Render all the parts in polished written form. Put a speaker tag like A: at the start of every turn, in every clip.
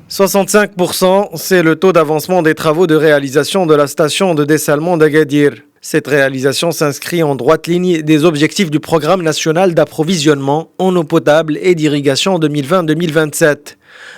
A: 65%, c'est le taux d'avancement des travaux de réalisation de la station de dessalement d'Agadir. Cette réalisation s'inscrit en droite ligne des objectifs du Programme national d'approvisionnement en eau potable et d'irrigation 2020-2027.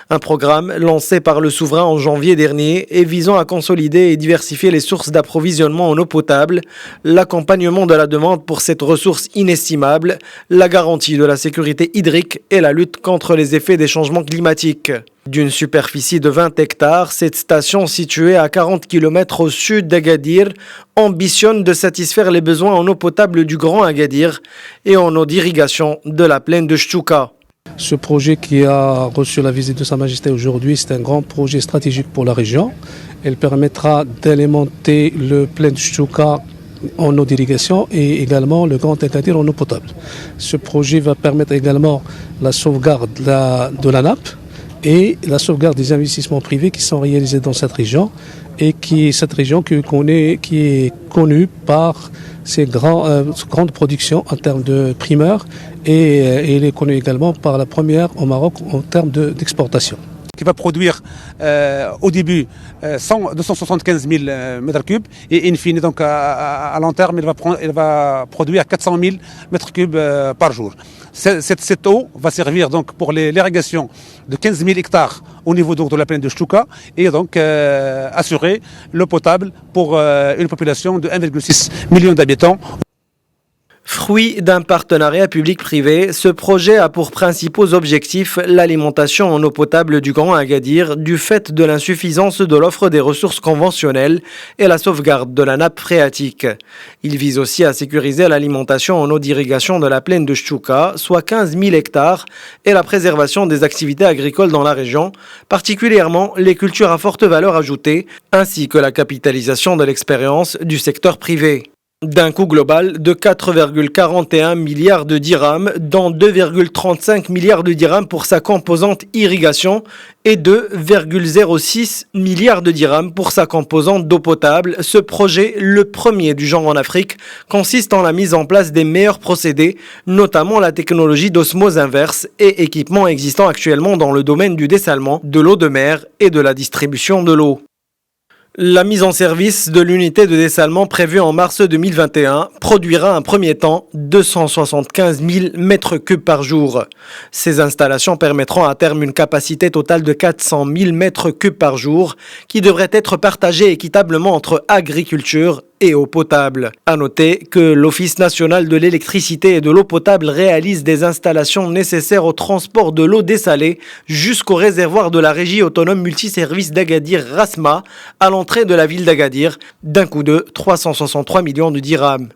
A: Un programme lancé par le souverain en janvier dernier et visant à consolider et diversifier les sources d'approvisionnement en eau potable, l'accompagnement de la demande pour cette ressource inestimable, la garantie de la sécurité hydrique et la lutte contre les effets des changements climatiques. D'une superficie de 20 hectares, cette station située à 40 km au sud d'Agadir ambitionne de satisfaire les besoins en eau potable du Grand Agadir et en eau d'irrigation de la plaine de Chouka.
B: Ce projet qui a reçu la visite de Sa Majesté aujourd'hui, c'est un grand projet stratégique pour la région. Elle permettra d'alimenter le plaine de Chouka en eau d'irrigation et également le Grand Agadir en eau potable. Ce projet va permettre également la sauvegarde de la nappe et la sauvegarde des investissements privés qui sont réalisés dans cette région et cette région qui est connue par ses grandes productions en termes de primeurs et elle est connue également par la première au Maroc en termes d'exportation.
C: Qui va produire au début 275 000 mètres cubes et in fine, donc à long terme, elle va produire 400 000 mètres cubes par jour. Cette eau va servir donc pour l'irrigation de 15 000 hectares au niveau donc de la plaine de Chouka et donc assurer l'eau potable pour une population de 1,6 million d'habitants.
A: Fruit d'un partenariat public-privé, ce projet a pour principaux objectifs l'alimentation en eau potable du Grand Agadir du fait de l'insuffisance de l'offre des ressources conventionnelles et la sauvegarde de la nappe phréatique. Il vise aussi à sécuriser l'alimentation en eau d'irrigation de la plaine de Chouka, soit 15 000 hectares, et la préservation des activités agricoles dans la région, particulièrement les cultures à forte valeur ajoutée, ainsi que la capitalisation de l'expérience du secteur privé. D'un coût global de 4,41 milliards de dirhams, dont 2,35 milliards de dirhams pour sa composante irrigation et 2,06 milliards de dirhams pour sa composante d'eau potable. Ce projet, le premier du genre en Afrique, consiste en la mise en place des meilleurs procédés, notamment la technologie d'osmose inverse et équipements existants actuellement dans le domaine du dessalement, de l'eau de mer et de la distribution de l'eau. La mise en service de l'unité de dessalement prévue en mars 2021 produira un premier temps 275 000 mètres cubes par jour. Ces installations permettront à terme une capacité totale de 400 000 mètres cubes par jour qui devrait être partagée équitablement entre agriculture et eau potable. À noter que l'Office national de l'électricité et de l'eau potable réalise des installations nécessaires au transport de l'eau dessalée jusqu'au réservoir de la régie autonome multiservice d'Agadir Rasma à l'entrée de la ville d'Agadir d'un coût de 363 millions de dirhams.